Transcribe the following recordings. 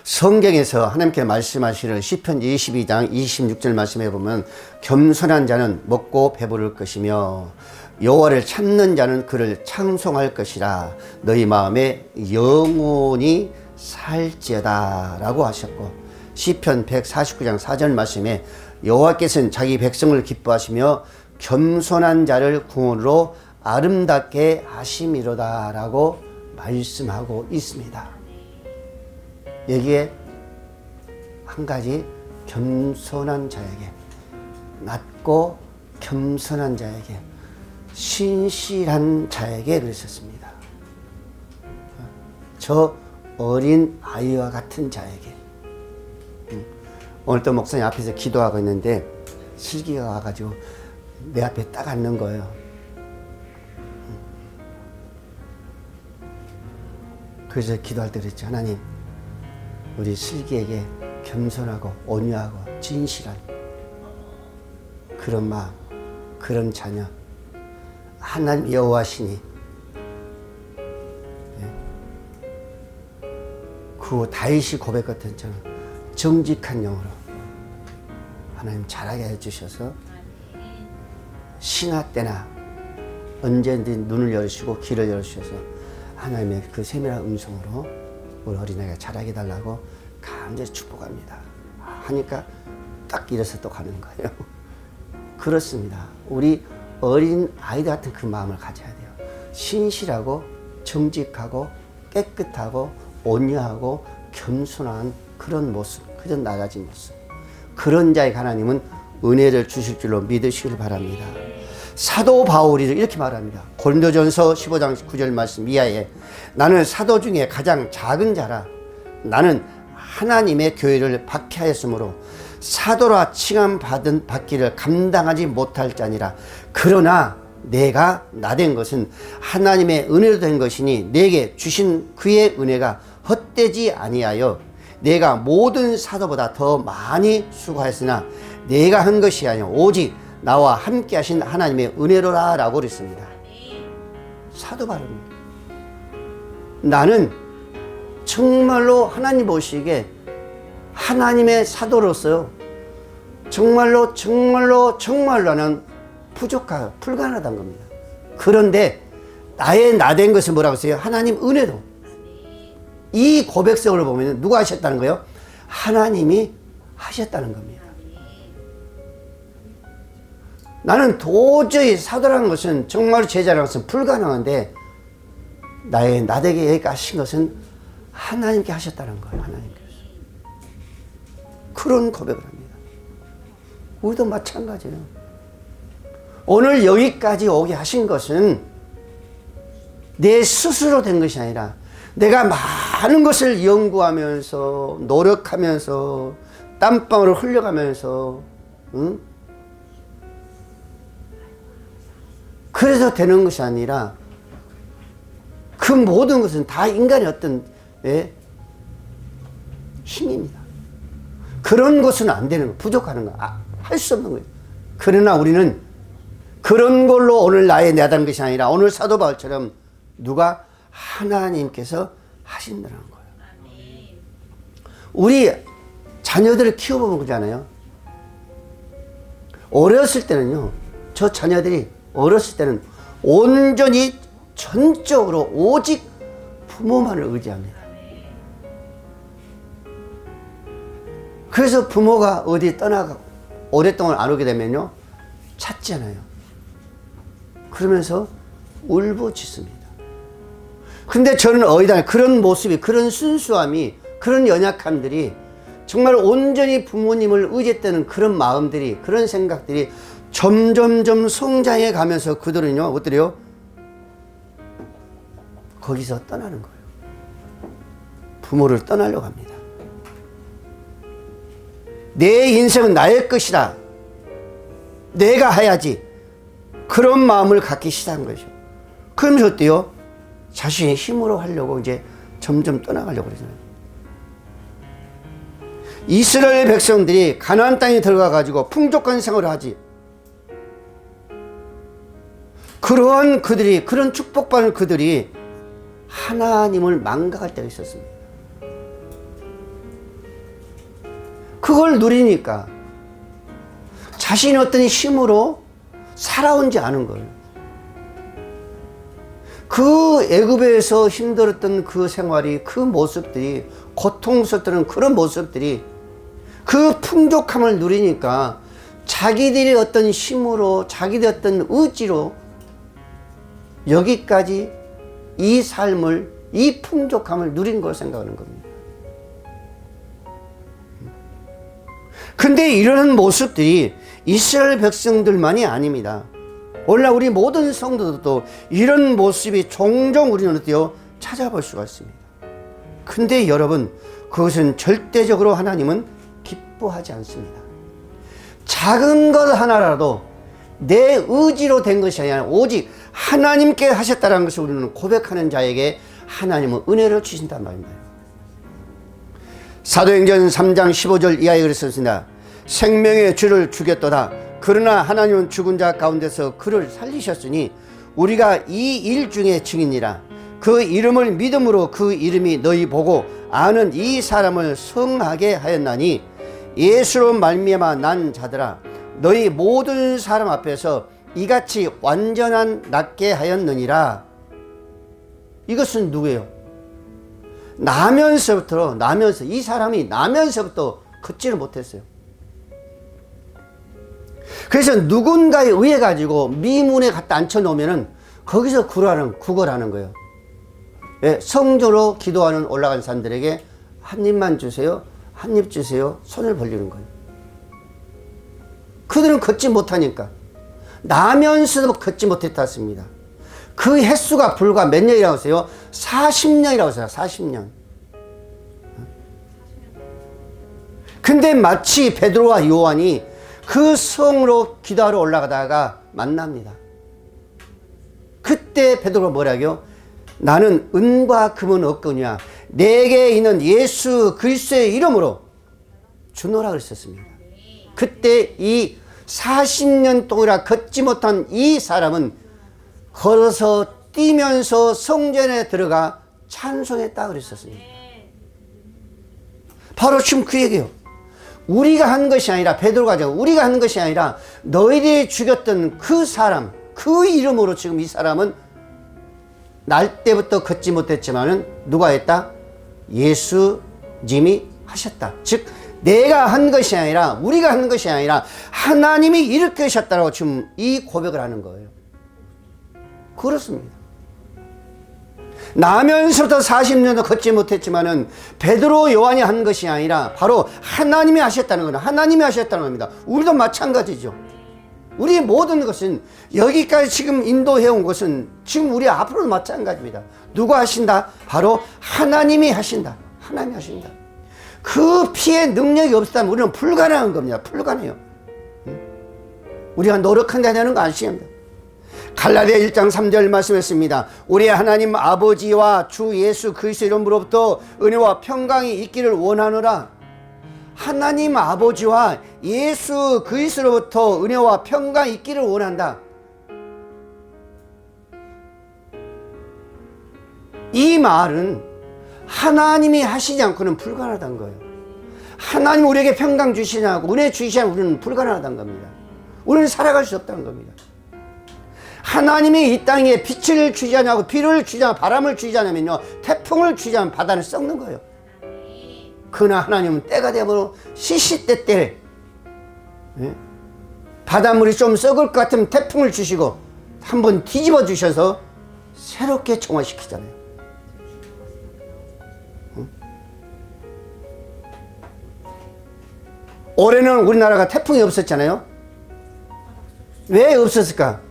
성경에서 하나님께 말씀하시는 시편 22장 26절 말씀해 보면 겸손한 자는 먹고 배부를 것이며 여호와를 찾는 자는 그를 찬송할 것이라 너희 마음에 영원히 살지어다 라고 하셨고, 시편 149장 4절 말씀에 여호와께서는 자기 백성을 기뻐하시며 겸손한 자를 구원으로 아름답게 하심이로다 라고 말씀하고 있습니다. 여기에 한 가지, 겸손한 자에게, 낮고 겸손한 자에게, 신실한 자에게 그랬었습니다. 저 어린 아이와 같은 자에게. 오늘 또 목사님 앞에서 기도하고 있는데 슬기가 와가지고 내 앞에 딱 앉는 거예요. 그래서 기도할 때 그랬죠. 하나님, 우리 슬기에게 겸손하고 온유하고 진실한 그런 마음, 그런 자녀, 하나님 여호와시니 그 다윗이 고백했던 것처럼 정직한 영으로 하나님 자라게 해주셔서 신화 때나 언제든지 눈을 열으시고 귀를 열으셔서 하나님의 그 세밀한 음성으로 우리 어린아이가 자라게 달라고 간절히 축복합니다 하니까 딱 일어서 또 가는 거예요. 그렇습니다. 우리 어린 아이들 같은 그 마음을 가져야 돼요. 신실하고 정직하고 깨끗하고 온유하고 겸손한 그런 모습, 그런 낮아진 모습, 그런 자에게 하나님은 은혜를 주실 줄로 믿으시길 바랍니다. 사도 바울이 이렇게 말합니다. 고린도전서 15장 9절 말씀 이하에 나는 사도 중에 가장 작은 자라. 나는 하나님의 교회를 박해하였으므로 사도라 칭함 받기를 감당하지 못할 자니라. 그러나 내가 나된 것은 하나님의 은혜로 된 것이니 내게 주신 그의 은혜가 헛되지 아니하여 내가 모든 사도보다 더 많이 수고하였으나 내가 한 것이 아니라 오직 나와 함께 하신 하나님의 은혜로라 라고 그랬습니다. 사도 바울입니다. 나는 정말로 하나님 보시기에 하나님의 사도로서요, 정말로 나는 부족하고 불가능하다는 겁니다. 그런데 나의 나된 것은 뭐라고 했어요? 하나님 은혜로. 이 고백성을 보면 누가 하셨다는 거예요? 하나님이 하셨다는 겁니다. 나는 도저히 사도라는 것은, 정말 제자라는 것은 불가능한데 나의 나되게 여기까지 하신 것은 하나님께 하셨다는 거예요. 하나님께서. 그런 고백을 합니다. 우리도 마찬가지예요. 오늘 여기까지 오게 하신 것은 내 스스로 된 것이 아니라 내가 많은 것을 연구하면서 노력하면서 땀방울을 흘려가면서 그래서 되는 것이 아니라 그 모든 것은 다 인간의 어떤 힘입니다. 그런 것은 안 되는 거, 부족하는 거, 할 수 없는 거예요. 그러나 우리는 그런 걸로 오늘 나의 나다는 것이 아니라 오늘 사도 바울처럼 누가 하나님께서 하신다는 거예요. 우리 자녀들을 키워보면 그러잖아요. 어렸을 때는요, 저 자녀들이 어렸을 때는 온전히 전적으로 오직 부모만을 의지합니다. 그래서 부모가 어디 떠나가 오랫동안 안 오게 되면요, 찾잖아요. 그러면서 울부짖습니다. 근데 저는 어디다 그런 모습이, 그런 순수함이, 그런 연약함들이 정말 온전히 부모님을 의지했다는 그런 마음들이, 그런 생각들이 점점점 성장해 가면서 그들은요, 어때요? 거기서 떠나는 거예요. 부모를 떠나려고 합니다. 내 인생은 나의 것이다. 내가 해야지. 그런 마음을 갖기 시작한 거죠. 그러면서 어때요? 자신의 힘으로 하려고 이제 점점 떠나가려고 그러잖아요. 이스라엘 백성들이 가나안 땅에 들어가가지고 풍족한 생활을 하지. 그러한 그들이, 그런 축복받은 그들이 하나님을 망각할 때가 있었습니다. 그걸 누리니까 자신이 어떤 힘으로 살아온지 아는 거예요. 그 애굽에서 힘들었던 그 생활이, 그 모습들이, 고통스럽던 그런 모습들이, 그 풍족함을 누리니까 자기들의 어떤 힘으로, 자기들의 어떤 의지로 여기까지 이 삶을, 이 풍족함을 누린 걸 생각하는 겁니다. 근데 이런 모습들이 이스라엘 백성들만이 아닙니다. 오늘날 우리 모든 성도들도 이런 모습이 종종 우리는 어때요? 찾아볼 수가 있습니다. 근데 여러분, 그것은 절대적으로 하나님은 기뻐하지 않습니다. 작은 것 하나라도 내 의지로 된 것이 아니라 오직 하나님께 하셨다는 것을 우리는 고백하는 자에게 하나님은 은혜를 주신단 말입니다. 사도행전 3장 15절 이하에 그랬습니다. 생명의 주를 죽였도다. 그러나 하나님은 죽은 자 가운데서 그를 살리셨으니 우리가 이 일 중에 증인이라. 그 이름을 믿음으로 그 이름이 너희 보고 아는 이 사람을 성하게 하였나니 예수로 말미암아 난 자들아 너희 모든 사람 앞에서 이같이 완전한 낫게 하였느니라. 이것은 누구예요? 나면서 이 사람이 나면서부터 걷지를 못했어요. 그래서 누군가에 의해 가지고 미문에 갖다 앉혀놓으면은 거기서 구걸하는 거예요. 예, 성조로 기도하는 올라간 사람들에게 한 입만 주세요, 한 입 주세요, 손을 벌리는 거예요. 그들은 걷지 못하니까. 나면서도 걷지 못했습니다. 그 횟수가 불과 몇 년이라고 하세요? 40년이라고 하세요. 40년. 근데 마치 베드로와 요한이 그 성으로 기도하러 올라가다가 만납니다. 그때 베드로가 뭐라고요? 나는 은과 금은 없거니와 내게 있는 예수 그리스도의 이름으로 주노라 그랬었습니다. 그때 이 40년 동안 걷지 못한 이 사람은 걸어서 뛰면서 성전에 들어가 찬송했다 그랬었습니다. 바로 지금 그 얘기예요. 우리가 한 것이 아니라, 베드로가 우리가 한 것이 아니라 너희들이 죽였던 그 사람, 그 이름으로 지금 이 사람은 날 때부터 걷지 못했지만은 누가 했다? 예수님이 하셨다. 즉 내가 한 것이 아니라, 우리가 한 것이 아니라 하나님이 일으키셨다고 지금 이 고백을 하는 거예요. 그렇습니다. 나면서부터 40년도 걷지 못했지만은 베드로 요한이 한 것이 아니라 바로 하나님이 하셨다는 겁니다. 하나님이 하셨다는 겁니다. 우리도 마찬가지죠. 우리 모든 것은 여기까지 지금 인도해온 것은 지금 우리 앞으로도 마찬가지입니다. 누가 하신다? 바로 하나님이 하신다. 하나님이 하신다. 그 피의 능력이 없었다면 우리는 불가능한 겁니다. 불가능해요. 우리가 노력한다는 거 아시겠습니까? 갈라디아 1장 3절 말씀했습니다. 우리 하나님 아버지와 주 예수 그리스도 이름으로부터 은혜와 평강이 있기를 원하노라. 하나님 아버지와 예수 그리스도로부터 은혜와 평강이 있기를 원한다. 이 말은 하나님이 하시지 않고는 불가능하다는 거예요. 하나님 우리에게 평강 주시냐고 은혜 주시냐고 우리는 불가능하다는 겁니다. 우리는 살아갈 수 없다는 겁니다. 하나님이 이 땅에 빛을 주지 않냐고, 비를 주지 않고 바람을 주지 않으면요, 태풍을 주지 않으면 바다는 썩는 거예요. 그러나 하나님은 때가 되면 시시때때 바닷물이 좀 썩을 것 같으면 태풍을 주시고 한번 뒤집어 주셔서 새롭게 정화시키잖아요. 올해는 우리나라가 태풍이 없었잖아요. 왜 없었을까?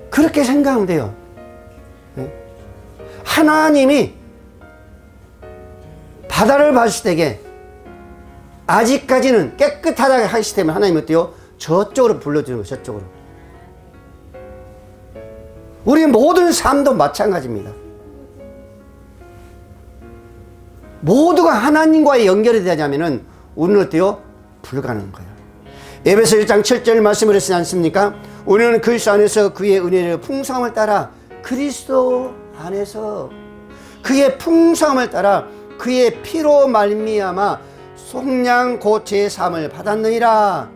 그렇게 생각하면 돼요. 하나님이 바다를 봤을 때에 아직까지는 깨끗하다고 하시기 때문에 하나님이 어때요? 저쪽으로 불러주는 거예요. 저쪽으로. 우리 모든 삶도 마찬가지입니다. 모두가 하나님과의 연결이 되자면은 우리는 어때요? 불가능한 거예요. 에베소 1장 7절 말씀을 했지 않습니까? 우리는 그리스도 안에서 그의 은혜를 풍성함을 따라 그리스도 안에서 그의 풍성함을 따라 그의 피로 말미암아 속량 곧 제3을 받았느니라.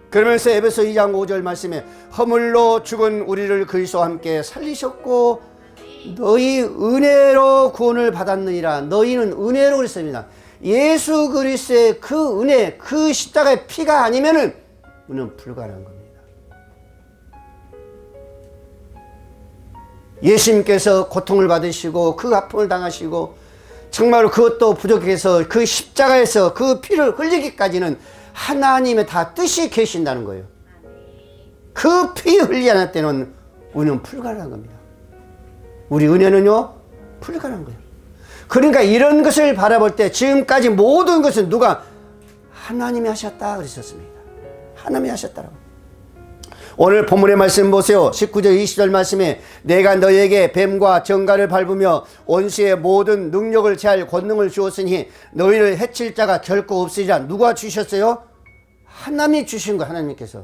그러면서 에베소 2장 5절 말씀에 허물로 죽은 우리를 그리스도와 함께 살리셨고 너희 은혜로 구원을 받았느니라. 너희는 은혜로 그랬습니다. 예수 그리스도의 그 은혜, 그 십자가의 피가 아니면은 우리는 불가능한 겁니다. 예수님께서 고통을 받으시고 그 아픔을 당하시고 정말 그것도 부족해서 그 십자가에서 그 피를 흘리기까지는 하나님의 다 뜻이 계신다는 거예요. 그 피 흘리지 않을 때는 우리는 불가능한 겁니다. 우리 은혜는요 불가능한 거예요. 그러니까 이런 것을 바라볼 때 지금까지 모든 것은 누가? 하나님이 하셨다 그랬었습니다. 하나님이 하셨다라고. 오늘 본문의 말씀 보세요. 19절 20절 말씀에 내가 너에게 뱀과 정갈을 밟으며 원수의 모든 능력을 제할 권능을 주었으니 너희를 해칠 자가 결코 없으리라. 누가 주셨어요? 하나님이 주신 거예요. 하나님께서.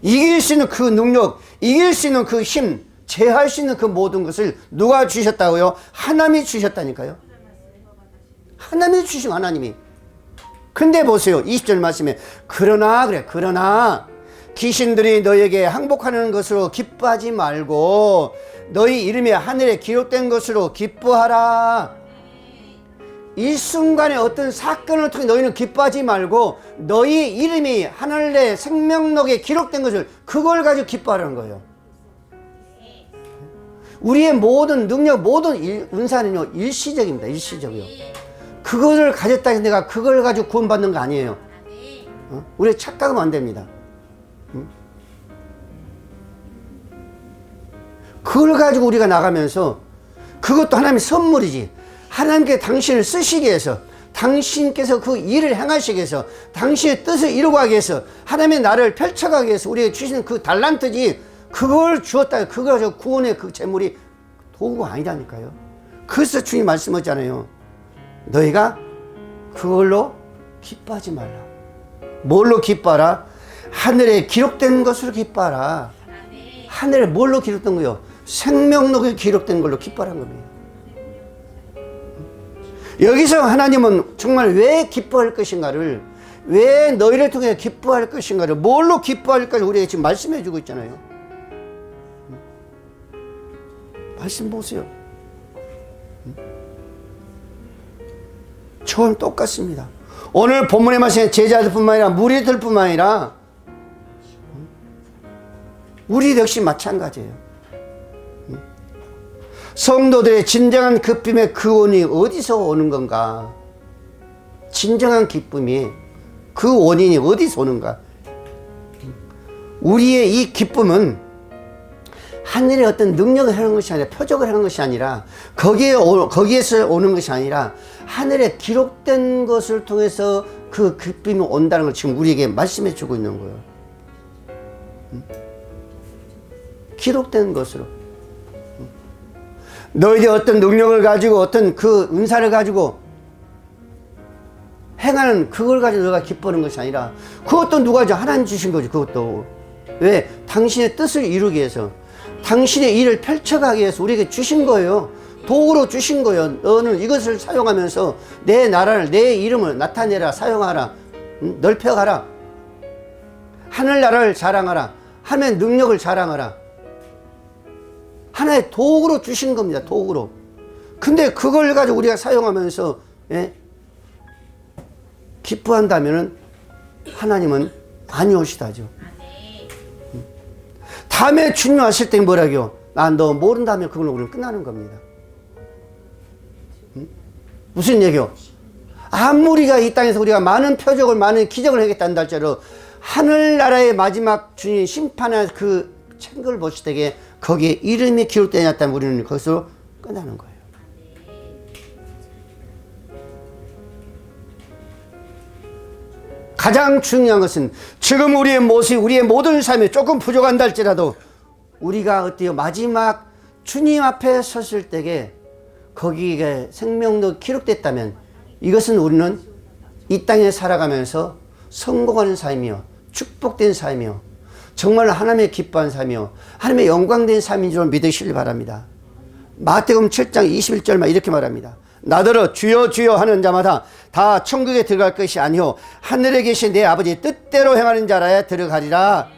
이길 수 있는 그 능력, 이길 수 있는 그 힘, 제할 수 있는 그 모든 것을 누가 주셨다고요? 하나님이 주셨다니까요. 하나님이 주신 하나님이. 근데 보세요. 20절 말씀에 그러나 그래. 그러나 귀신들이 너에게 항복하는 것으로 기뻐하지 말고 너희 이름이 하늘에 기록된 것으로 기뻐하라. 이 순간에 어떤 사건을 통해 너희는 기뻐하지 말고 너희 이름이 하늘의 생명록에 기록된 것을 그걸 가지고 기뻐하라는 거예요. 우리의 모든 능력, 모든 은사는요 일시적입니다. 일시적이요. 그것을 가졌다 해서 내가 그걸 가지고 구원받는 거 아니에요. 우리 착각하면 안 됩니다. 그걸 가지고 우리가 나가면서 그것도 하나님의 선물이지. 하나님께 당신을 쓰시기 위해서, 당신께서 그 일을 행하시기 위해서, 당신의 뜻을 이루고 하기 위해서, 하나님의 나를 펼쳐가기 위해서 우리에게 주시는 그 달란트지. 그걸 주었다. 그거 저 구원의 그 재물이 도구가 아니라니까요. 그래서 주님 말씀하잖아요. 너희가 그걸로 기뻐하지 말라. 뭘로 기뻐하라? 하늘에 기록된 것으로 기뻐하라. 하늘에 뭘로 기록된 거요? 생명록에 기록된 걸로 기뻐하는 겁니다. 여기서 하나님은 정말 왜 기뻐할 것인가를, 왜 너희를 통해 기뻐할 것인가를, 뭘로 기뻐할 것을 우리에게 지금 말씀해 주고 있잖아요. 말씀 보세요. 처음 똑같습니다. 오늘 본문의 말씀에 제자들뿐만 아니라 무리들뿐만 아니라 우리 역시 마찬가지예요. 성도들의 진정한 기쁨의 근원이 어디서 오는 건가? 진정한 기쁨이 그 원인이 어디서 오는가? 우리의 이 기쁨은 하늘의 어떤 능력을 하는 것이 아니라, 표적을 하는 것이 아니라, 거기에서 오는 것이 아니라 하늘에 기록된 것을 통해서 그 기쁨이 온다는 걸 지금 우리에게 말씀해 주고 있는 거예요. 기록된 것으로. 너희들이 어떤 능력을 가지고 어떤 그 은사를 가지고 행하는 그걸 가지고 너가 기뻐하는 것이 아니라, 그것도 누가 하나님 주신 거지. 그것도 왜? 당신의 뜻을 이루기 위해서, 당신의 일을 펼쳐가기 위해서 우리에게 주신 거예요. 도구로 주신 거예요. 너는 이것을 사용하면서 내 나라를, 내 이름을 나타내라, 사용하라, 넓혀가라, 하늘나라를 자랑하라, 하나님의 능력을 자랑하라. 하나의 도구로 주신 겁니다. 도구로. 근데 그걸 가지고 우리가 사용하면서 기뻐한다면 하나님은 아니오시다죠. 다음에 주님 왔을 때 뭐라고요? 난 너 모른다면 그걸로 우리는 끝나는 겁니다. 무슨 얘기요? 아무리가 이 땅에서 우리가 많은 표적을, 많은 기적을 하겠다는 할지라도 하늘나라의 마지막 주님 심판의 그 책을 보실 때에 거기에 이름이 기록되지 않았다면 우리는 거기서 끝나는 거예요. 가장 중요한 것은 지금 우리의 모습이, 우리의 모든 삶이 조금 부족한다 할지라도 우리가 어때요? 마지막 주님 앞에 섰을 때에 거기에 생명도 기록됐다면 이것은 우리는 이 땅에 살아가면서 성공하는 삶이요, 축복된 삶이요, 정말 하나님의 기뻐한 삶이요, 하나님의 영광된 삶인 줄 믿으시길 바랍니다. 마태복음 7장 21절만 이렇게 말합니다. 나더러 주여 주여 하는 자마다 다 천국에 들어갈 것이 아니요 하늘에 계신 내 아버지 뜻대로 행하는 자라야 들어가리라.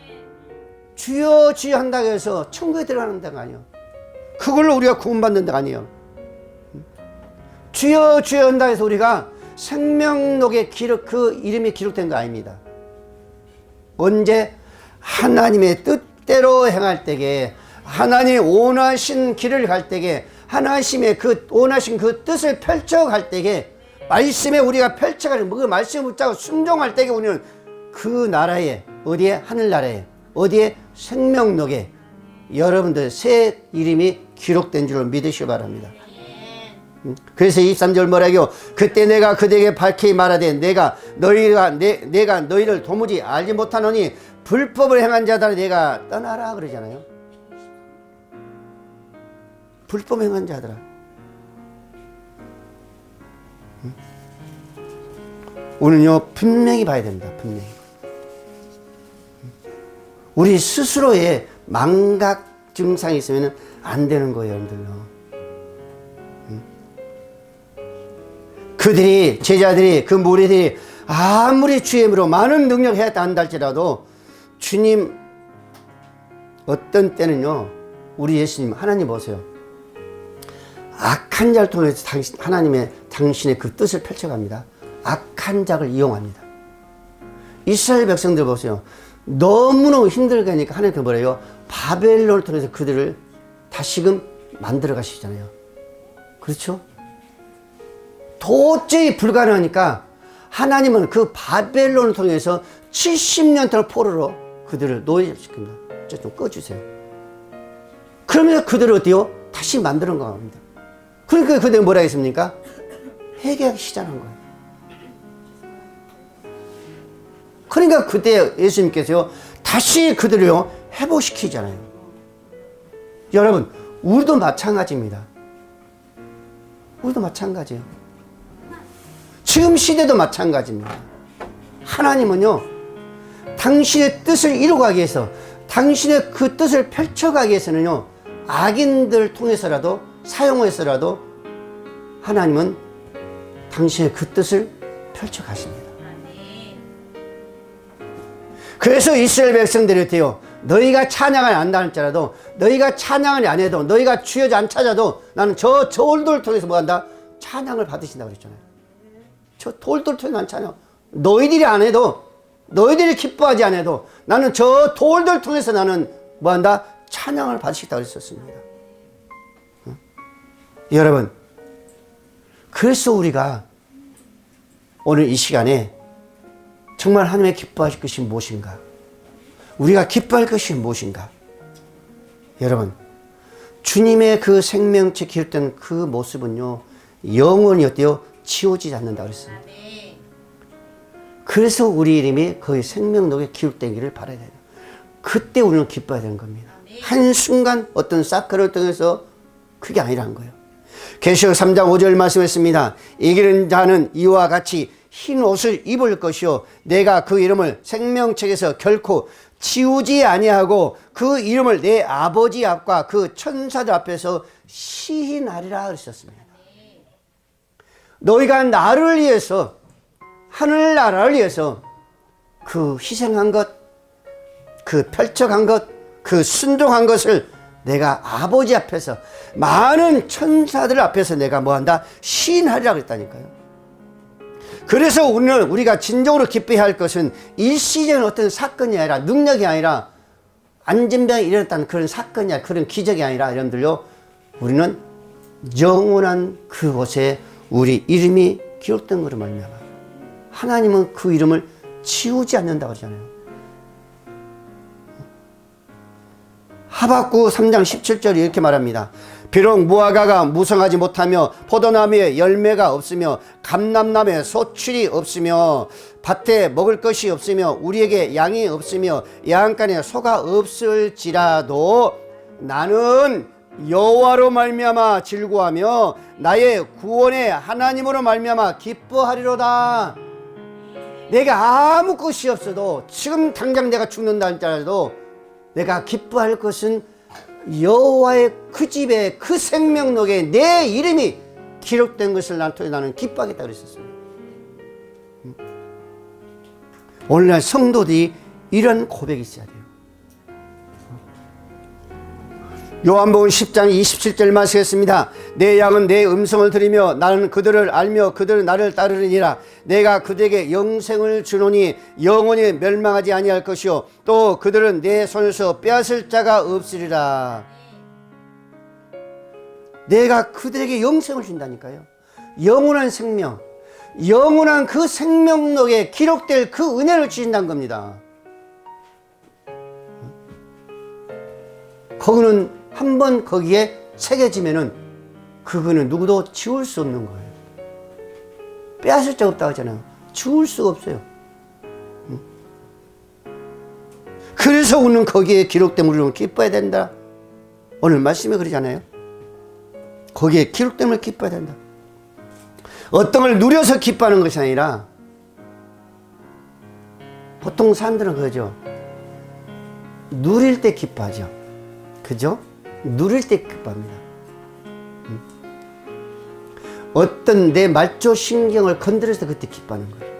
주여 주여 한다고 해서 천국에 들어가는 데가 아니요, 그걸로 우리가 구원받는 데가 아니에요. 주여 주여 한다고 해서 우리가 생명록에 그 이름이 기록된 거 아닙니다. 언제? 하나님의 뜻대로 행할 때에, 하나님의 원하신 길을 갈 때에, 하나님의 그 원하신 그 뜻을 펼쳐갈 때에, 말씀에 우리가 펼쳐가는 그 말씀을 붙잡고 순종할 때에 우리는 그 나라에, 어디에? 하늘나라에, 어디에? 생명록에 여러분들 새 이름이 기록된 줄을 믿으시기 바랍니다. 그래서 23절 뭐라고요? 그때 내가 그대에게 밝히 말하되 내가 너희를 도무지 알지 못하노니 불법을 행한 자들을 내가 떠나라 그러잖아요. 불법 행한 자들아. 오늘요 분명히 봐야 됩니다. 분명히. 우리 스스로의 망각 증상이 있으면 안 되는 거예요, 여러분들요. 그들이, 제자들이, 그 무리들이 아무리 주의 이름으로 많은 능력을 해야 한다 할지라도 주님, 어떤 때는요, 우리 예수님, 하나님 보세요. 악한 자를 통해서 당신의 그 뜻을 펼쳐갑니다. 악한 자를 이용합니다. 이스라엘 백성들 보세요. 너무너무 힘들게 하니까 하나님께서 뭐래요? 바벨론을 통해서 그들을 다시금 만들어 가시잖아요. 그렇죠? 도저히 불가능하니까 하나님은 그 바벨론을 통해서 70년 동안 포로로 그들을 노예시킵니다. 좀 꺼주세요. 그러면서 그들을 어때요? 다시 만드는 겁니다. 그러니까 그들이 뭐라 했습니까? 회개하기 시작한 거예요. 그러니까 그때 예수님께서요, 다시 그들을요, 회복시키잖아요. 여러분, 우리도 마찬가지입니다. 우리도 마찬가지예요. 지금 시대도 마찬가지입니다. 하나님은요, 당신의 뜻을 이루어가기 위해서, 당신의 그 뜻을 펼쳐가기 위해서는요, 악인들을 통해서라도, 사용해서라도 하나님은 당신의 그 뜻을 펼쳐가십니다. 그래서 이스라엘 백성들이 어때요? 너희가 찬양을 안 할지라도, 너희가 찬양을 안 해도, 너희가 주여 안 찾아도 나는 저 돌들을 통해서 뭐 한다? 찬양을 받으신다고 그랬잖아요. 저 돌들을 통해서 난 찬양. 너희들이 안 해도, 너희들이 기뻐하지 않아도 나는 저 돌들을 통해서 나는 뭐 한다? 찬양을 받으시겠다고 그랬었습니다. 응? 여러분, 그래서 우리가 오늘 이 시간에 정말 하나님의 기뻐하실 것이 무엇인가? 우리가 기뻐할 것이 무엇인가? 여러분, 주님의 그 생명체 기록된 그 모습은요, 영원히 어때요? 지워지지 않는다고 그랬습니다. 그래서 우리 이름이 거의 생명록에 기록되기를 바라야 돼요. 그때 우리는 기뻐해야 되는 겁니다. 한순간 어떤 사건을 통해서 그게 아니라는 거예요. 계시록 3장 5절 말씀했습니다. 이기는 자는 이와 같이 흰 옷을 입을 것이요 내가 그 이름을 생명책에서 결코 지우지 아니하고 그 이름을 내 아버지 앞과 그 천사들 앞에서 시인하리라 그러셨습니다. 너희가 나를 위해서, 하늘나라를 위해서 그 희생한 것, 그 펼쳐간 것, 그 순종한 것을 내가 아버지 앞에서, 많은 천사들 앞에서 내가 뭐한다? 시인하리라 그랬다니까요. 그래서 오늘 우리가 진정으로 기뻐해야 할 것은 일시적인 어떤 사건이 아니라, 능력이 아니라, 안전병이 일어났다는 그런 사건이 아니라, 그런 기적이 아니라, 여러분들요, 우리는 영원한 그곳에 우리 이름이 기록된 것으로 말미암아 하나님은 그 이름을 지우지 않는다고 하잖아요. 하박국 3장 17절이 이렇게 말합니다. 비록 무화과가 무성하지 못하며 포도나무에 열매가 없으며 감람나무에 소출이 없으며 밭에 먹을 것이 없으며 우리에게 양이 없으며 양간에 소가 없을지라도 나는 여호와로 말미암아 즐거워하며 나의 구원의 하나님으로 말미암아 기뻐하리로다. 내가 아무 것이 없어도, 지금 당장 내가 죽는다 할지라도 내가 기뻐할 것은 여호와의 그 집에, 그 생명록에 내 이름이 기록된 것을 난 통해 나는 기뻐하겠다 그랬었어요. 오늘날 성도들이 이런 고백이 있어야 돼요. 요한복음 10장 27절 말씀했습니다. 내 양은 내 음성을 들으며 나는 그들을 알며 그들은 나를 따르느니라. 내가 그들에게 영생을 주노니 영원히 멸망하지 아니할 것이요 또 그들은 내 손에서 빼앗을 자가 없으리라. 내가 그들에게 영생을 준다니까요. 영원한 생명, 영원한 그 생명록에 기록될 그 은혜를 주신다는 겁니다. 거기는 한번 거기에 새겨지면은 그거는 누구도 지울 수 없는 거예요. 빼앗을 자 없다고 하잖아요. 지울 수가 없어요. 그래서 우리는 거기에 기록된 우리는 기뻐야 된다. 오늘 말씀에 그러잖아요. 거기에 기록됨을 기뻐야 된다. 어떤 걸 누려서 기뻐하는 것이 아니라 보통 사람들은 그러죠. 누릴 때 기뻐하죠. 그죠? 누릴 때 기뻐합니다. 어떤 내 말조 신경을 건드려서 그때 기뻐하는 거예요.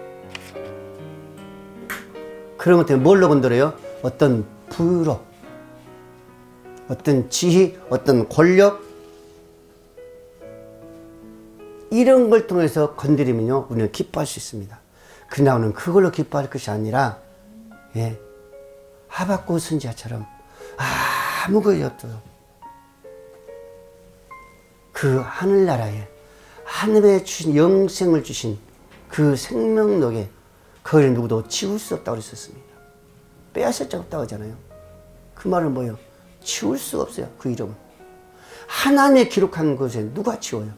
그런 것 때문에 뭘로 건드려요? 어떤 부로, 어떤 지위, 어떤 권력, 이런 걸 통해서 건드리면요, 우리는 기뻐할 수 있습니다. 그러나 우리는 그걸로 기뻐할 것이 아니라, 하박국 선지자처럼 아무 것이 없어도 그 하늘나라에 하늘에 주신 영생을 주신 그 생명록에 그걸 누구도 지울 수 없다고 그랬었습니다. 빼앗을 자 없다고 하잖아요. 그 말은 뭐예요? 지울 수가 없어요. 그 이름은. 하나님의 기록한 것에 누가 지워요?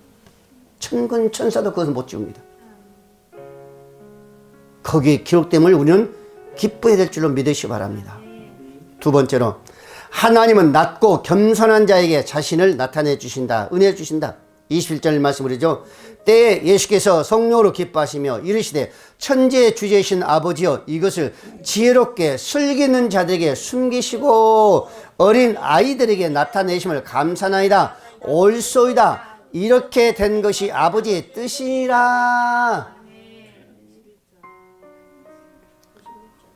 천군 천사도 그것을 못 지웁니다. 거기에 기록됨을 우리는 기뻐해야 될 줄로 믿으시기 바랍니다. 두 번째로, 하나님은 낮고 겸손한 자에게 자신을 나타내 주신다. 은혜 주신다. 21절 말씀으로죠. 때에 예수께서 성령으로 기뻐하시며 이르시되 천지의 주제이신 아버지여 이것을 지혜롭게 슬기는 자들에게 숨기시고 어린 아이들에게 나타내심을 감사나이다. 옳소이다. 이렇게 된 것이 아버지의 뜻이니라.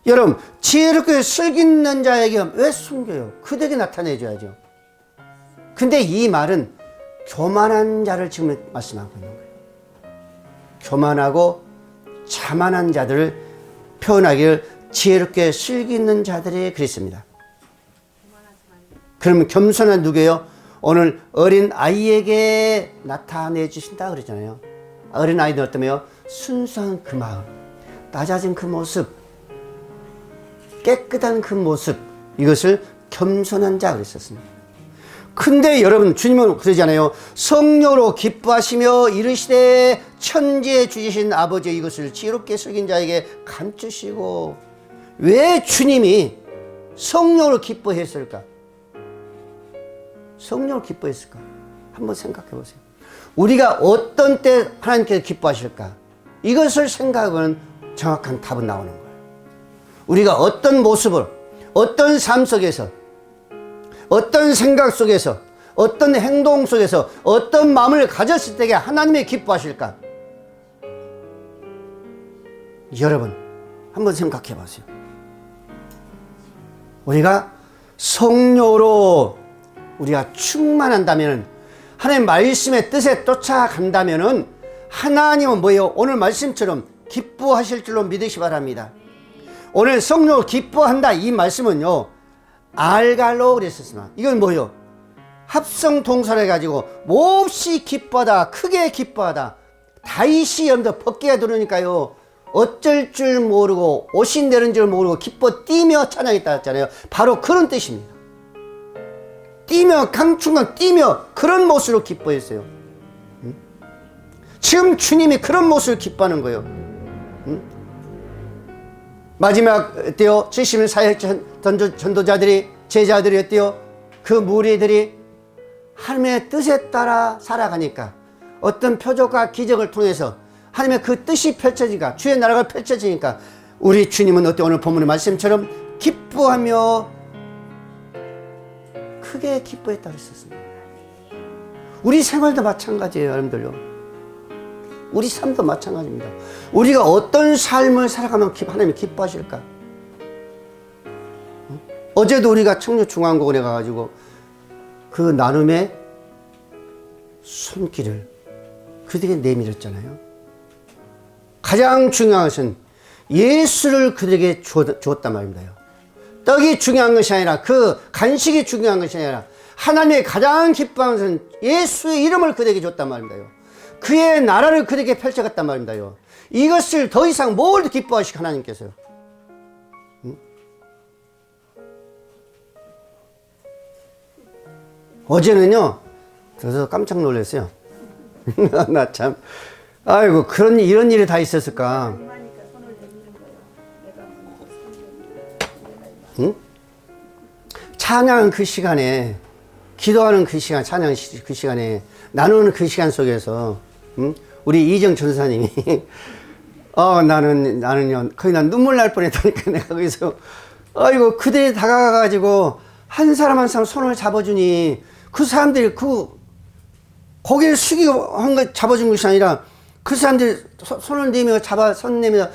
여러분, 지혜롭게 슬기는 자에게 왜 숨겨요? 그들에게 나타내줘야죠. 근데 이 말은 교만한 자를 지금 말씀하고 있는 거예요. 교만하고 자만한 자들을 표현하기를 지혜롭게 슬기는 자들이 그랬습니다. 그러면 겸손한 누구예요? 오늘 어린 아이에게 나타내 주신다 그러잖아요. 어린 아이들 어떠면 순수한 그 마음, 낮아진 그 모습, 깨끗한 그 모습, 이것을 겸손한 자 그랬었습니다. 근데 여러분, 주님은 그러잖아요. 성령으로 기뻐하시며 이르시되 천지에 주신 아버지 이것을 지혜롭게 슬긴 자에게 감추시고. 왜 주님이 성령으로 기뻐했을까? 성령을 기뻐했을까? 한번 생각해 보세요. 우리가 어떤 때 하나님께서 기뻐하실까? 이것을 생각하면 정확한 답은 나오는 거예요. 우리가 어떤 모습을, 어떤 삶 속에서, 어떤 생각 속에서, 어떤 행동 속에서, 어떤 마음을 가졌을 때에 하나님이 기뻐하실까? 여러분, 한번 생각해 보세요. 우리가 성령으로 우리가 충만한다면, 하나님 말씀의 뜻에 쫓아간다면 하나님은 뭐예요? 오늘 말씀처럼 기뻐하실 줄로 믿으시 바랍니다. 오늘 성령을 기뻐한다 이 말씀은요, 알갈로 그랬었으나 이건 뭐예요? 합성 동사를 가지고 몹시 기뻐하다, 크게 기뻐하다. 다윗이 여러분들 법궤에 들으니까요, 어쩔 줄 모르고 옷이 내린 줄 모르고 기뻐 뛰며 찬양했다 했잖아요. 바로 그런 뜻입니다. 뛰며, 강충강 뛰며 그런 모습으로 기뻐했어요. 지금 주님이 그런 모습을 기뻐하는 거예요. 마지막 때요, 70일 사역 전도자들이, 제자들이 어때요? 그 무리들이 하나님의 뜻에 따라 살아가니까 어떤 표적과 기적을 통해서 하나님의 그 뜻이 펼쳐지니까, 주의 나라가 펼쳐지니까 우리 주님은 어때? 오늘 본문의 말씀처럼 기뻐하며 크게 기뻐했다고 했었습니다. 우리 생활도 마찬가지예요, 여러분들요. 우리 삶도 마찬가지입니다. 우리가 어떤 삶을 살아가면 하나님이 기뻐하실까? 어제도 우리가 청년중앙공원에 가가지고 그 나눔의 손길을 그들에게 내밀었잖아요. 가장 중요한 것은 예수를 그들에게 주었단 말입니다. 떡이 중요한 것이 아니라, 그 간식이 중요한 것이 아니라, 하나님의 가장 기뻐하는 것은 예수의 이름을 그들에게 줬단 말입니다. 그의 나라를 그들에게 펼쳐갔단 말입니다. 이것을 더 이상 뭘 기뻐하시고 하나님께서요. 어제는요, 저도 깜짝 놀랐어요. 나 참, 아이고, 이런 일이 다 있었을까. 응? 찬양 그 시간에, 기도하는 그 시간, 찬양 그 시간에, 나누는 그 시간 속에서, 응? 우리 이정 전사님이, 나는요, 거의 난 눈물 날 뻔했다니까, 내가 거기서. 아이고, 그들이 다가가가지고, 한 사람 한 사람 손을 잡아주니, 그 사람들이 고개를 숙이고 한 거 잡아준 것이 아니라, 그 사람들이 손을 내밀어 손 내밀어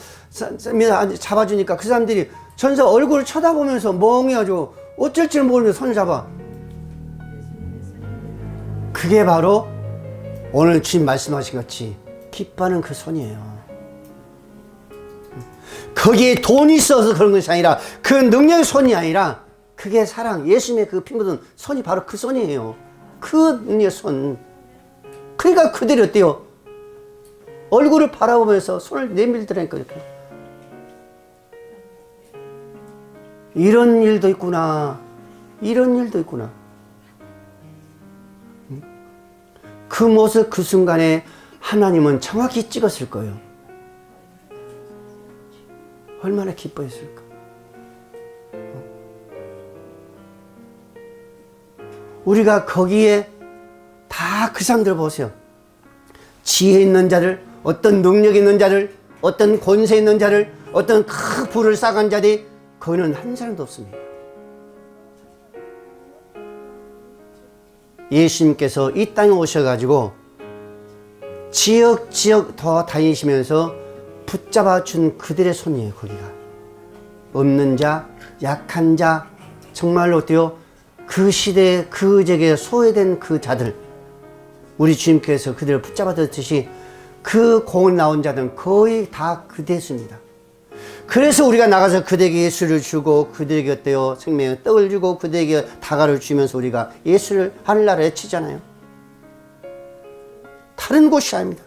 잡아주니까 그 사람들이 전사 얼굴을 쳐다보면서 멍해가지고 어쩔 줄 모르면서 손을 잡아. 그게 바로 오늘 주님 말씀하신 같이 기뻐하는 그 손이에요. 거기에 돈이 있어서 그런 것이 아니라, 그 능력의 손이 아니라, 그게 사랑, 예수님의 그 피 묻은 손이 바로 그 손이에요. 그 능력의 손. 그러니까 그들이 어때요? 얼굴을 바라보면서 손을 내밀더라니까, 이렇게. 이런 일도 있구나. 이런 일도 있구나. 그 모습, 그 순간에 하나님은 정확히 찍었을 거예요. 얼마나 기뻐했을까. 우리가 거기에 다 그 사람들 보세요. 지혜 있는 자를, 어떤 능력 있는 자를, 어떤 권세 있는 자를, 어떤 큰 부를 쌓은 자들이 거기는 한 사람도 없습니다. 예수님께서 이 땅에 오셔가지고 지역 더 다니시면서 붙잡아 준 그들의 손이에요. 거기가 없는 자, 약한 자, 정말로 어때요? 그 시대에 그 지역에 소외된 그 자들, 우리 주님께서 그들을 붙잡아 뒀듯이 그 공을 나온 자들은 거의 다 그대수입니다. 그래서 우리가 나가서 그들에게 예수를 주고, 그들에게 어때요? 생명의 떡을 주고, 그들에게 다가를 주면서 우리가 예수를 하늘나라에 치잖아요. 다른 곳이 아닙니다.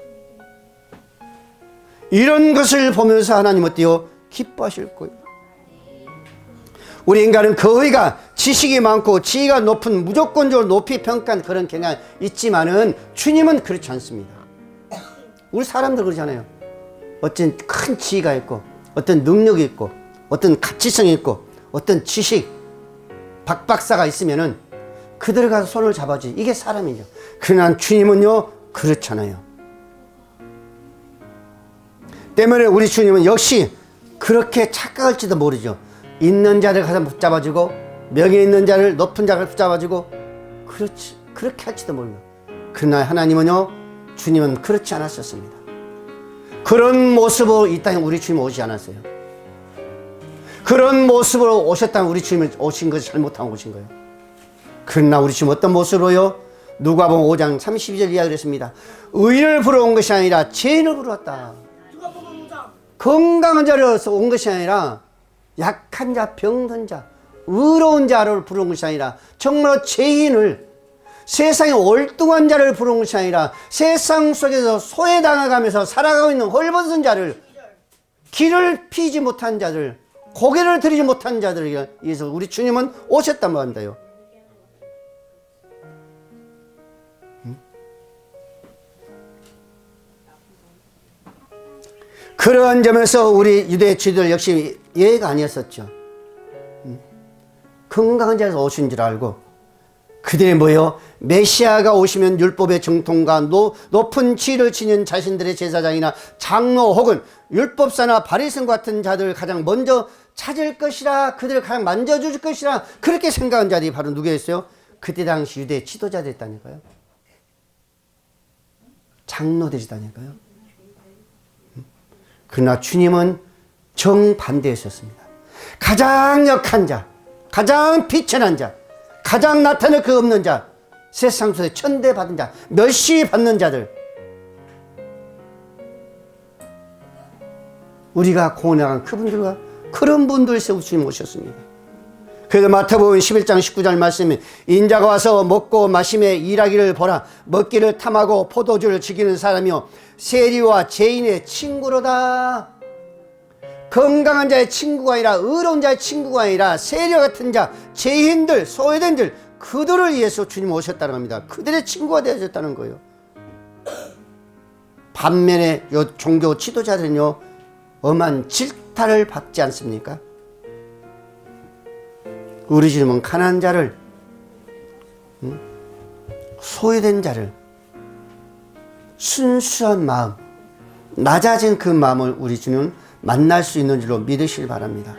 이런 것을 보면서 하나님 어때요? 기뻐하실 거예요. 우리 인간은 거의가 지식이 많고 지위가 높은, 무조건적으로 높이 평가한 그런 경향이 있지만은 주님은 그렇지 않습니다. 우리 사람들 그러잖아요. 어떤 큰 지위가 있고, 어떤 능력이 있고, 어떤 가치성이 있고, 어떤 지식, 박박사가 있으면은 그들 가서 손을 잡아주지. 이게 사람이죠. 그러나 주님은요, 그렇잖아요. 때문에 우리 주님은 역시 그렇게 착각할지도 모르죠. 있는 자를 가서 붙잡아주고, 명예 있는 자를, 높은 자를 붙잡아주고, 그렇게 할지도 모릅니다. 그러나 하나님은요, 주님은 그렇지 않았었습니다. 그런 모습으로 이 땅에 우리 주님 오지 않았어요. 그런 모습으로 오셨다면 우리 주님은 오신 것이 잘못하고 오신 거예요. 그러나 우리 주님 어떤 모습으로요? 누가복음 5장 32절 이야기를 했습니다. 의인을 부러온 것이 아니라 죄인을 부러웠다. 건강한 자를 온 것이 아니라 약한 자, 병든 자, 의로운 자를 부르는 것이 아니라 정말 죄인을, 세상에 월등한 자를 부르는 것이 아니라 세상 속에서 소외당해가면서 살아가고 있는 헐벗은 자를, 길을 피지 못한 자들, 고개를 들이지 못한 자들을 위해서 우리 주님은 오셨단 말입니다요. 그러한 점에서 우리 유대 지도들 역시 예외가 아니었었죠. 건강한 자에서 오신 줄 알고, 그들이 뭐요? 메시아가 오시면 율법의 정통과 높은 지위를 지닌 자신들의 제사장이나 장로 혹은 율법사나 바리새인 같은 자들을 가장 먼저 찾을 것이라, 그들을 가장 만져줄 것이라, 그렇게 생각한 자들이 바로 누구였어요? 그때 당시 유대 지도자들이었다니까요. 장로들이다니까요. 그러나 주님은 정반대였었습니다. 가장 약한 자, 가장 비천한 자, 가장 나타낼 그 없는 자, 세상 속에 천대받은 자, 멸시받는 자들, 우리가 고난한 그분들과 그런 분들 세우 주님 오셨습니다. 그래서 마태복음 11장 19절 말씀에 인자가 와서 먹고 마시며 일하기를 보라. 먹기를 탐하고 포도주를 즐기는 사람이요 세리와 죄인의 친구로다. 건강한 자의 친구가 아니라 의로운 자의 친구가 아니라 세리와 같은 자, 죄인들, 소외된들, 그들을 위해서 주님 오셨다는 겁니다. 그들의 친구가 되어졌다는 거예요. 반면에 요 종교 지도자들은요 엄한 질타를 받지 않습니까? 우리 주님은 가난한 자를, 소외된 자를, 순수한 마음, 낮아진 그 마음을 우리 주님은 만날 수 있는 줄로 믿으시길 바랍니다.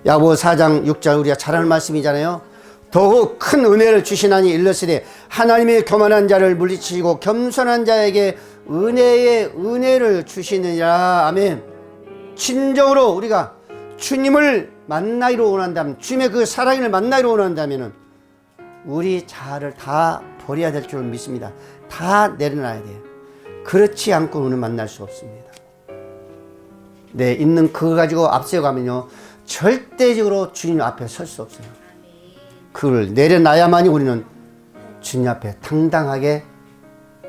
야고보 4장 6절 우리가 잘 아는 말씀이잖아요. 더욱 큰 은혜를 주시나니 일러시되 하나님의 교만한 자를 물리치시고 겸손한 자에게 은혜의 은혜를 주시느니라. 아멘. 진정으로 우리가 주님을 만나기로 원한다면, 주님의 그 사랑을 만나기로 원한다면 우리 자아를 다 버려야 될 줄 믿습니다. 다 내려놔야 돼요. 그렇지 않고 우리는 만날 수 없습니다. 네, 있는 그거 가지고 앞서가면요 절대적으로 주님 앞에 설 수 없어요. 그걸 내려놔야만이 우리는 주님 앞에 당당하게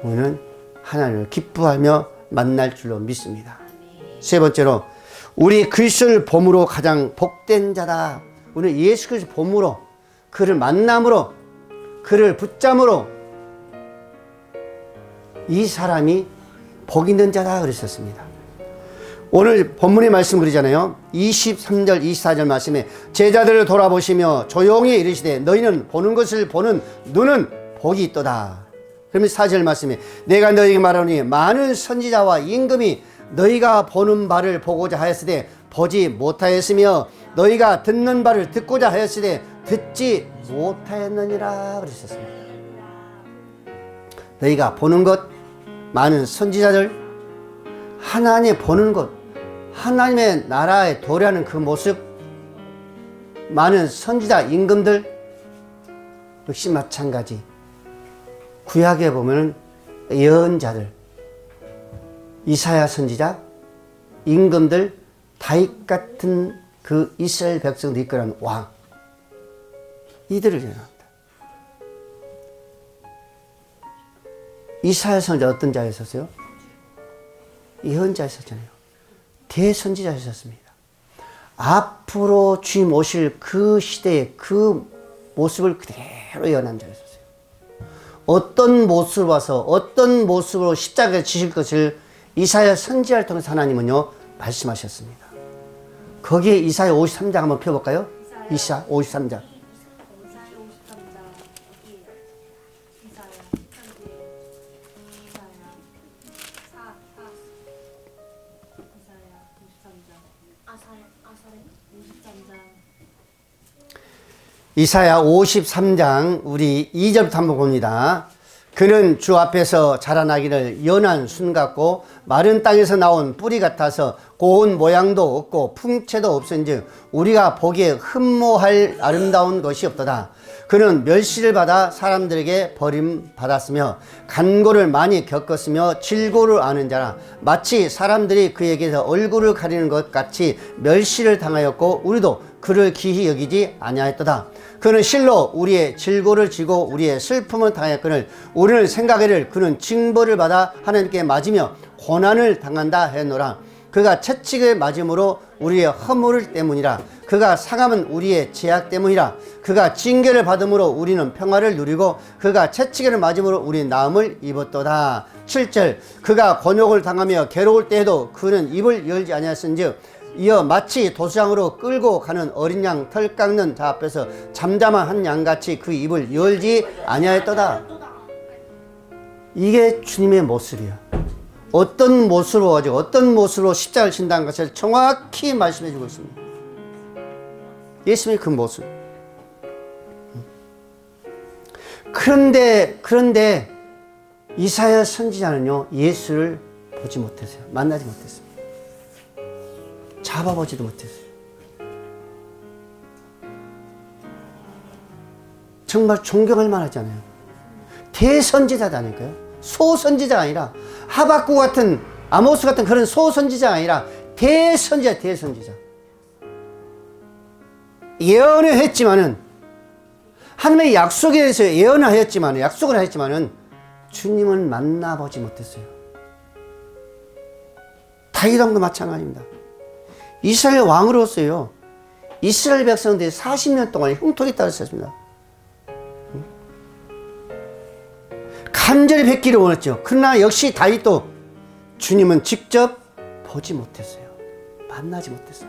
우리는 하나님을 기뻐하며 만날 줄로 믿습니다. 세 번째로 우리 그리스도를 봄으로 가장 복된 자다. 우리는 예수 그리스도 봄으로, 그를 만남으로, 그를 붙잡으로 이 사람이 복 있는 자다 그랬었습니다. 오늘 본문의 말씀 그러잖아요. 23절 24절 말씀에 제자들을 돌아보시며 조용히 이르시되 너희는 보는 것을 보는 눈은 복이 있도다. 그러면 4절 말씀에 내가 너희에게 말하노니 많은 선지자와 임금이 너희가 보는 바를 보고자 하였으되 보지 못하였으며 너희가 듣는 바를 듣고자 하였으되 듣지 못하였느니라 그러셨습니다. 너희가 보는 것, 많은 선지자들, 하나님 보는 것, 하나님의 나라에 도래하는 그 모습, 많은 선지자 임금들 역시 마찬가지. 구약에 보면 예언자들, 이사야 선지자, 임금들, 다윗 같은 그 이스라엘 백성들 이끌어가는 왕, 이들을 예언합니다. 이사야 선지자 어떤 자였었어요? 예언자였었잖아요. 대선지자였었습니다. 앞으로 주님 오실 그 시대의 그 모습을 그대로 예언한 자였었어요. 어떤 모습으로 와서 어떤 모습으로 십자가에 지실 것을 이사야 선지자를 통해서 하나님은요 말씀하셨습니다. 거기에 이사야 53장 한번 펴볼까요? 이사야 53장. 이사야 53장 우리 2절부터 한번 봅니다. 그는 주 앞에서 자라나기를 연한 순 같고 마른 땅에서 나온 뿌리 같아서 고운 모양도 없고 풍채도 없은즉 우리가 보기에 흠모할 아름다운 것이 없도다. 그는 멸시를 받아 사람들에게 버림받았으며 간고를 많이 겪었으며 질고를 아는 자라. 마치 사람들이 그에게서 얼굴을 가리는 것 같이 멸시를 당하였고 우리도 그를 기히 여기지 아니하였도다. 그는 실로 우리의 질고를 지고 우리의 슬픔을 당하였거늘 우리는 생각하기를 그는 징벌을 받아 하나님께 맞으며 고난을 당한다 했노라. 그가 채찍을 맞음으로 우리의 허물 때문이라. 그가 상함은 우리의 죄악 때문이라. 그가 징계를 받음으로 우리는 평화를 누리고 그가 채찍을 맞음으로 우리는 나음을 입었도다. 7절 그가 곤욕을 당하며 괴로울 때에도 그는 입을 열지 아니하였은즉 이어 마치 도수장으로 끌고 가는 어린 양 털 깎는 자 앞에서 잠잠한 한 양같이 그 입을 열지 아니하였도다. 이게 주님의 모습이야. 어떤 모습으로 가지고 어떤 모습으로 십자가를 진다는 것을 정확히 말씀해 주고 있습니다. 예수님의 그 모습. 그런데 이사야 선지자는요 예수를 보지 못했어요. 만나지 못했습니다. 잡아보지도 못했어요. 정말 존경할 만하잖아요. 대선지자다니까요. 소선지자가 아니라 하박국 같은 아모스 같은 그런 소선지자가 아니라 대선지자, 대선지자. 예언을 했지만은 하나님의 약속에 대해서 예언을 하였지만은 약속을 하였지만은 주님을 만나보지 못했어요. 다윗 왕도 마찬가지입니다. 이스라엘 왕으로서요. 이스라엘 백성들이 40년 동안 흉통에 따랐습니다. 간절히 뵙기를 원했죠. 그러나 역시 다윗도 주님은 직접 보지 못했어요. 만나지 못했어요.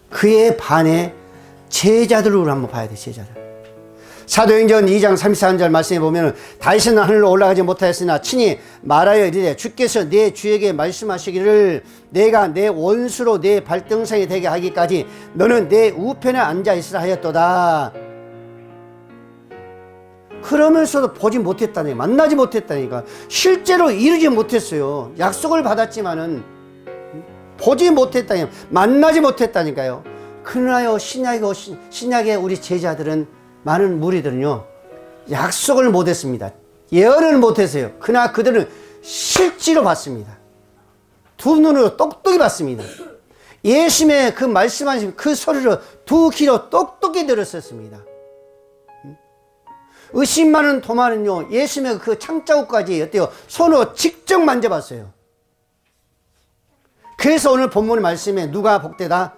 그에 반해 제자들을 한번 봐야 돼. 제자들. 사도행전 2장 33절 말씀에 보면 다윗은 하늘로 올라가지 못하였으나 친히 말하여 이르되 주께서 내 주에게 말씀하시기를 내가 내 원수로 내 발등상이 되게 하기까지 너는 내 우편에 앉아 있으라 하였도다. 그러면서도 보지 못했다니, 만나지 못했다니까. 실제로 이루지 못했어요. 약속을 받았지만은 보지 못했다니, 만나지 못했다니까요. 그러나요, 신약의 우리 제자들은, 많은 무리들은요, 약속을 못했습니다. 예언을 못했어요. 그러나 그들은 실제로 봤습니다. 두 눈으로 똑똑히 봤습니다. 예수님의 그 말씀하신 그 소리를 두 귀로 똑똑히 들었었습니다. 의심 많은 도마는요, 예수님의 그 창자국까지 어때요? 손으로 직접 만져봤어요. 그래서 오늘 본문의 말씀에 누가 복되다?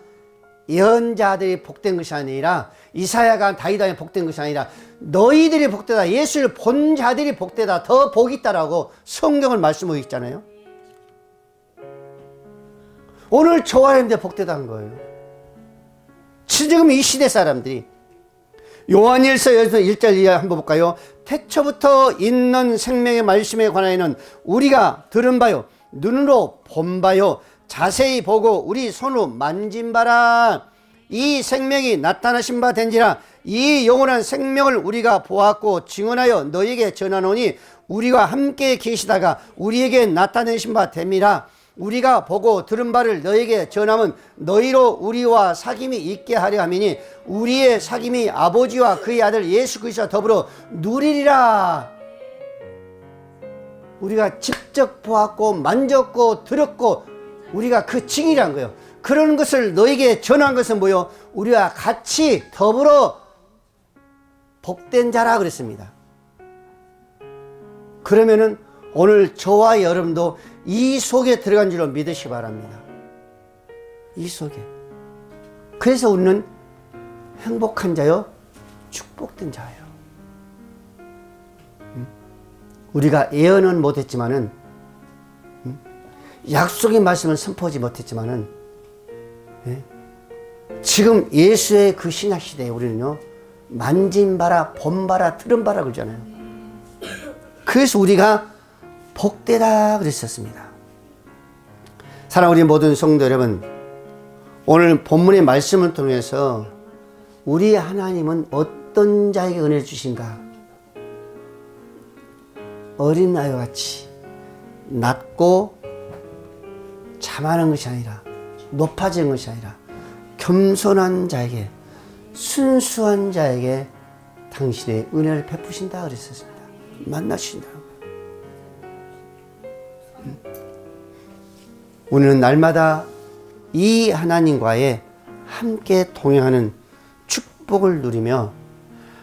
예언자들이 복된 것이 아니라, 이사야가 다윗왕이 복된 것이 아니라 너희들이 복되다, 예수를 본 자들이 복되다, 더 복이 있다라고 성경을 말씀하고 있잖아요. 오늘 저와 여러분들 복되다는 거예요. 지금 이 시대 사람들이. 요한일서 1절 이하 한번 볼까요? 태초부터 있는 생명의 말씀에 관하여는 우리가 들은 바요, 눈으로 본 바요, 자세히 보고 우리 손으로 만진 바라. 이 생명이 나타나신 바 된지라. 이 영원한 생명을 우리가 보았고 증언하여 너희에게 전하노니 우리가 함께 계시다가 우리에게 나타내신 바 됨이라. 우리가 보고 들은 바를 너희에게 전하면 너희로 우리와 사귐이 있게 하려 함이니 우리의 사귐이 아버지와 그의 아들 예수 그리스도와 더불어 누리리라. 우리가 직접 보았고 만졌고 들었고 우리가 그 증인이란 거예요. 그런 것을 너희에게 전한 것은 뭐요? 우리와 같이 더불어 복된 자라 그랬습니다. 그러면은 오늘 저와 여러분도 이 속에 들어간 줄로 믿으시기 바랍니다. 이 속에. 그래서 우리는 행복한 자요, 축복된 자예요. 우리가 예언은 못했지만은, 약속의 말씀을 선포하지 못했지만은, 지금 예수의 그 신약 시대에 우리는요, 만진 바라, 본 바라, 들은 바라 그러잖아요. 그래서 우리가 복되다 그랬었습니다. 사랑하는 우리 모든 성도 여러분, 오늘 본문의 말씀을 통해서 우리 하나님은 어떤 자에게 은혜를 주신가? 어린 아이와 같이 낮고 자만한 것이 아니라, 높아진 것이 아니라 겸손한 자에게, 순수한 자에게 당신의 은혜를 베푸신다 그랬었습니다. 만나주신다. 우리는 날마다 이 하나님과의 함께 동행하는 축복을 누리며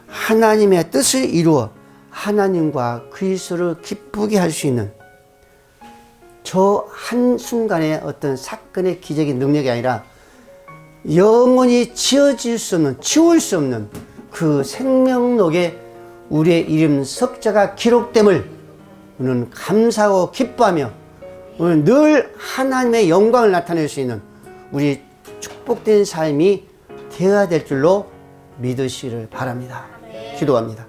하나님의 뜻을 이루어 하나님과 그리스도를 기쁘게 할 수 있는 저 한순간의 어떤 사건의 기적의 능력이 아니라 영원히 지워질 수 없는, 지울 수 없는 그 생명록에 우리의 이름 석자가 기록됨을 우리는 감사하고 기뻐하며 오늘 늘 하나님의 영광을 나타낼 수 있는 우리 축복된 삶이 되어야 될 줄로 믿으시기를 바랍니다. 기도합니다.